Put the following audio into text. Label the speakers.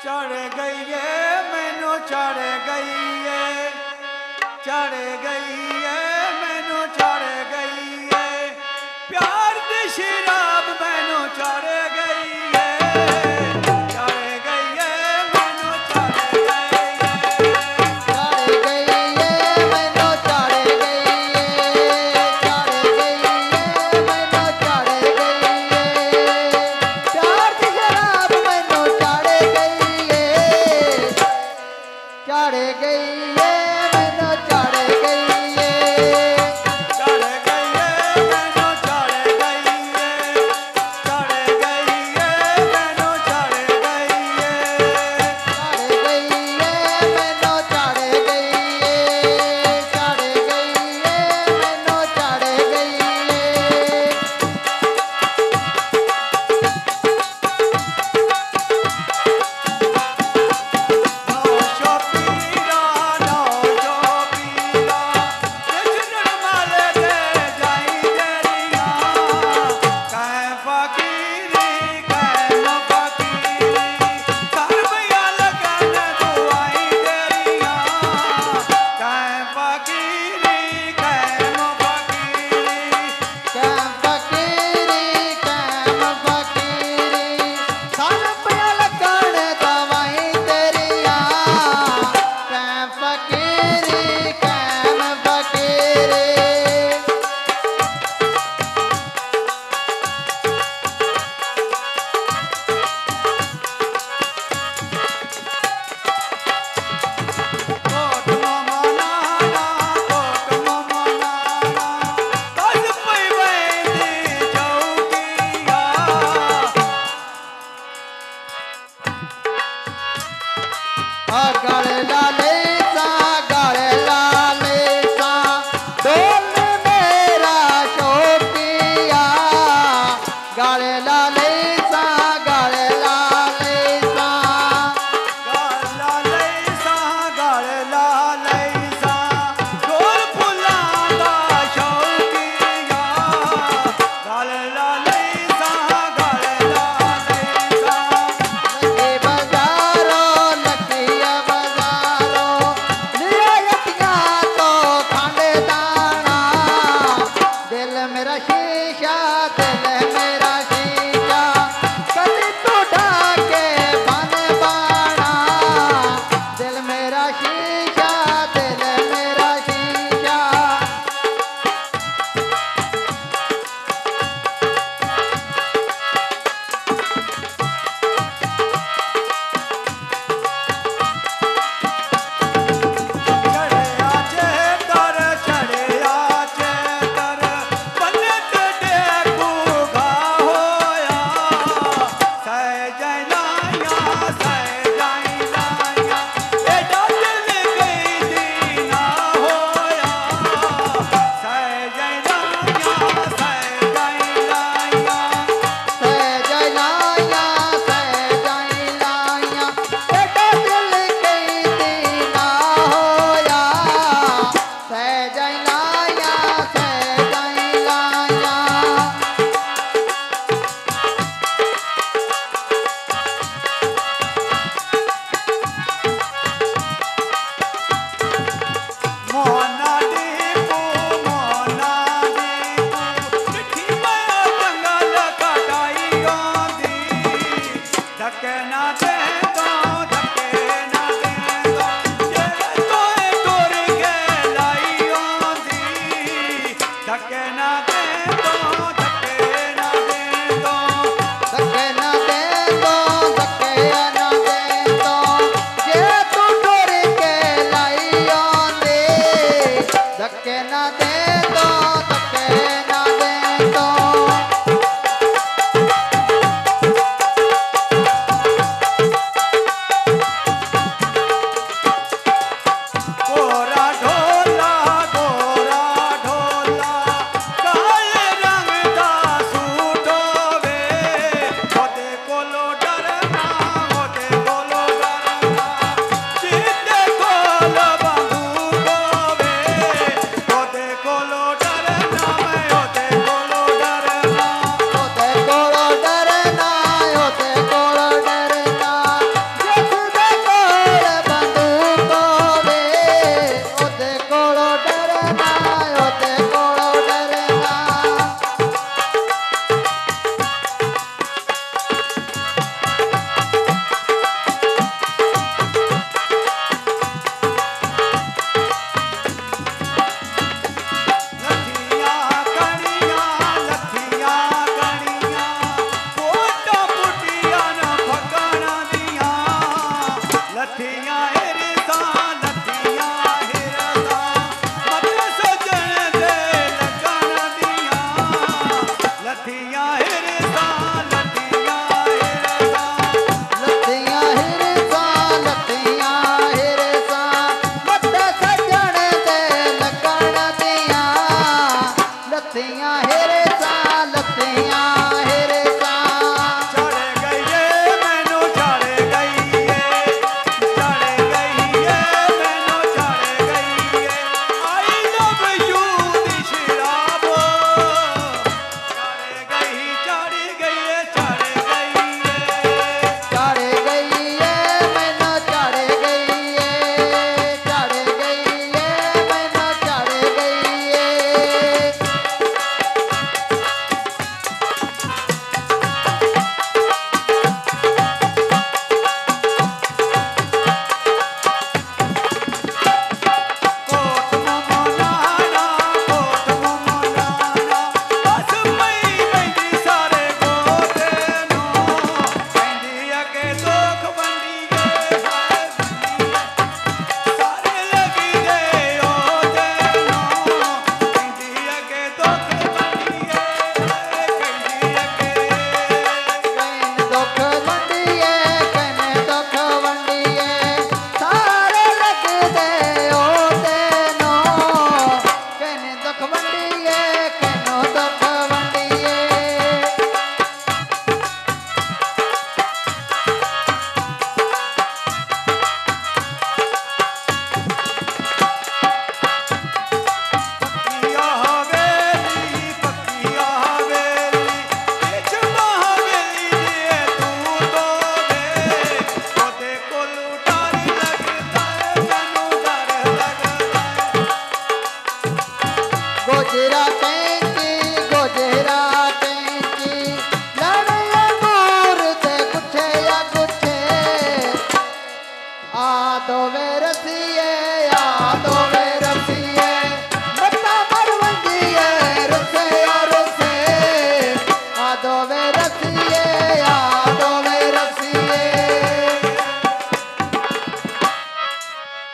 Speaker 1: चढ़ गई है मैनू चढ़ गई है, चढ़ गई है मैनू चढ़ गई है, प्यार दी शराब मैनू चढ़ गई है, चढ़ गई है मैनू चढ़ गई है,
Speaker 2: चढ़ गई है मैनू चढ़ गई है, चढ़ गई है मैनू चढ़ गई है, प्यार दी शराब मैनू चढ़ गई है, चढ़ गई है मैनू चढ़ गई है,
Speaker 1: चढ़ गई है मैनू चढ़ गई है, चढ़ गई है मैनू चढ़ गई है,
Speaker 2: चढ़ गई है मैनू चढ़ गई है, चढ़ गई है मैनू चढ़ गई है।
Speaker 1: नौशो पीरा कृष्ण माले दे जाई जरिया, कै फकीरी कै न फकीरी, करबैया लगन दुआई तेरिया, कै फकीरी कै न फकीरी,
Speaker 2: कैम फकीरी कैम फकीरी सन पिया लगन दवाई तेरिया, कैम फकीरी कैम फकीरी।
Speaker 1: कोट मनाना कस पई बैठी चौकिया,
Speaker 2: गल लाले सा गल लाले सा डोल मेरा शोकिया, गल लाले सा गल लाले सा।
Speaker 1: गाला लैसा गाला लैसा ढोल फुलां दा शौकिया, गाला लैसा गाला लैसा,
Speaker 2: लगे बाजारो लगिया बाजारो लिया यतिया तो खांडे दाना, दिल मेरा शीशा दिल मेरा शीशा कदी तू ढाके बन बाना, दिल मेरा शीशा दिल मेरा शीशा।
Speaker 1: चढ़िया चेतर चढ़िया चेतर बल्ले ते देखू गा होया, सहजनाया सहजनाया एडा दिल गई दीना होया, सहजनाया सहजनाया
Speaker 2: सहजनाया सहजनाया एडा दिल कई दीना होया, सहजनाया सहजनाया।
Speaker 1: मोना दीपू चिट्ठी मैं जंगल कटाई आंदी, धक्के ना दे